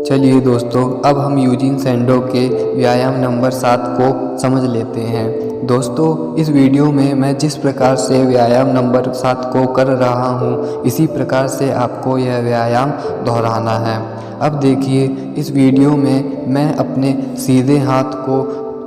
चलिए दोस्तों, अब हम यूजीन सैंडो के व्यायाम नंबर 7 को समझ लेते हैं। दोस्तों, इस वीडियो में मैं जिस प्रकार से व्यायाम नंबर 7 को कर रहा हूँ, इसी प्रकार से आपको यह व्यायाम दोहराना है। अब देखिए, इस वीडियो में मैं अपने सीधे हाथ को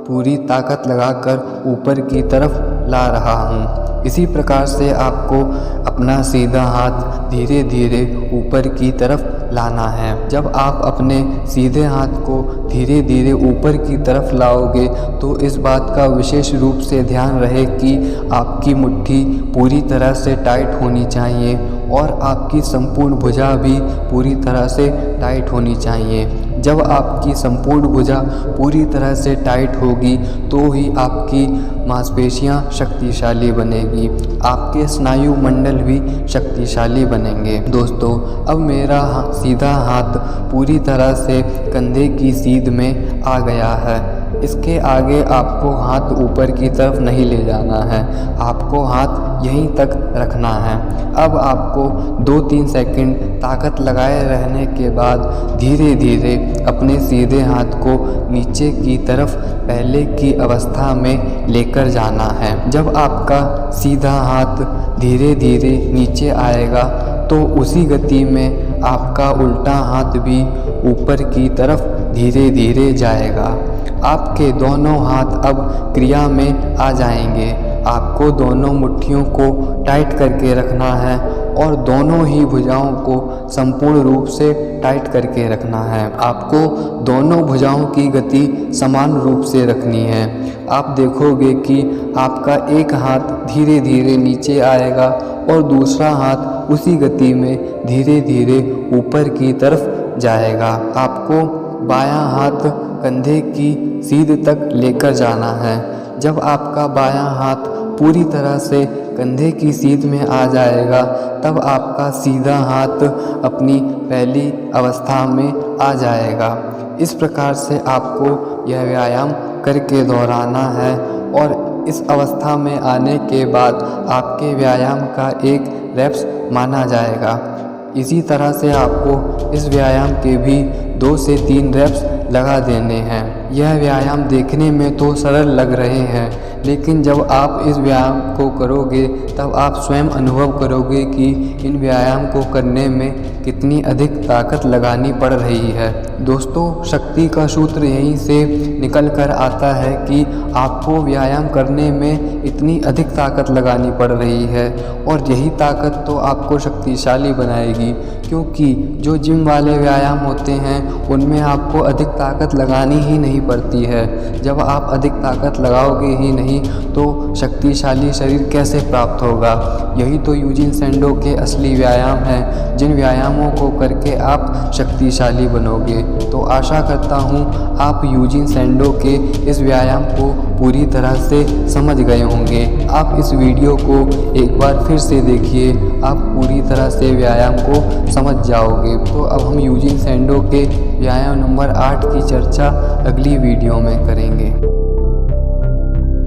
पूरी ताकत लगाकर ऊपर की तरफ ला रहा हूँ। इसी प्रकार से आपको अपना सीधा हाथ धीरे धीरे ऊपर की तरफ लाना है। जब आप अपने सीधे हाथ को धीरे धीरे ऊपर की तरफ लाओगे तो इस बात का विशेष रूप से ध्यान रहे कि आपकी मुट्ठी पूरी तरह से टाइट होनी चाहिए और आपकी संपूर्ण भुजा भी पूरी तरह से टाइट होनी चाहिए। जब आपकी संपूर्ण भुजा पूरी तरह से टाइट होगी तो ही आपकी मांसपेशियां शक्तिशाली बनेगी, आपके स्नायु मंडल भी शक्तिशाली बनेंगे। दोस्तों, अब मेरा सीधा हाथ पूरी तरह से कंधे की सीध में आ गया है। इसके आगे आपको हाथ ऊपर की तरफ नहीं ले जाना है, आपको हाथ यहीं तक रखना है। अब आपको 2-3 सेकंड ताकत लगाए रहने के बाद धीरे धीरे अपने सीधे हाथ को नीचे की तरफ पहले की अवस्था में लेकर जाना है। जब आपका सीधा हाथ धीरे धीरे नीचे आएगा तो उसी गति में आपका उल्टा हाथ भी ऊपर की तरफ धीरे धीरे जाएगा। आपके दोनों हाथ अब क्रिया में आ जाएंगे। आपको दोनों मुट्ठियों को टाइट करके रखना है और दोनों ही भुजाओं को संपूर्ण रूप से टाइट करके रखना है। आपको दोनों भुजाओं की गति समान रूप से रखनी है। आप देखोगे कि आपका एक हाथ धीरे धीरे नीचे आएगा और दूसरा हाथ उसी गति में धीरे धीरे ऊपर की तरफ जाएगा। आपको बायां हाथ कंधे की सीध तक लेकर जाना है। जब आपका बायां हाथ पूरी तरह से कंधे की सीध में आ जाएगा तब आपका सीधा हाथ अपनी पहली अवस्था में आ जाएगा। इस प्रकार से आपको यह व्यायाम करके दोहराना है और इस अवस्था में आने के बाद आपके व्यायाम का एक रेप्स माना जाएगा। इसी तरह से आपको इस व्यायाम के भी 2 से 3 रेप्स लगा देने हैं। यह व्यायाम देखने में तो सरल लग रहे हैं, लेकिन जब आप इस व्यायाम को करोगे तब आप स्वयं अनुभव करोगे कि इन व्यायाम को करने में कितनी अधिक ताकत लगानी पड़ रही है। दोस्तों, शक्ति का सूत्र यहीं से निकल कर आता है कि आपको व्यायाम करने में इतनी अधिक ताकत लगानी पड़ रही है और यही ताकत तो आपको शक्तिशाली बनाएगी, क्योंकि जो जिम वाले व्यायाम होते हैं उनमें आपको अधिक ताकत लगानी ही नहीं पड़ती है। जब आप अधिक ताकत लगाओगे ही नहीं तो शक्तिशाली शरीर कैसे प्राप्त होगा। यही तो यूजीन सैंडो के असली व्यायाम हैं, जिन व्यायामों को करके आप शक्तिशाली बनोगे। तो आशा करता हूँ आप यूजीन सैंडो के इस व्यायाम को पूरी तरह से समझ गए होंगे। आप इस वीडियो को एक बार फिर से देखिए, आप पूरी तरह से व्यायाम को समझ जाओगे। तो अब हम यूजीन सैंडो के व्यायाम नंबर 8 की चर्चा अगली वीडियो में करेंगे।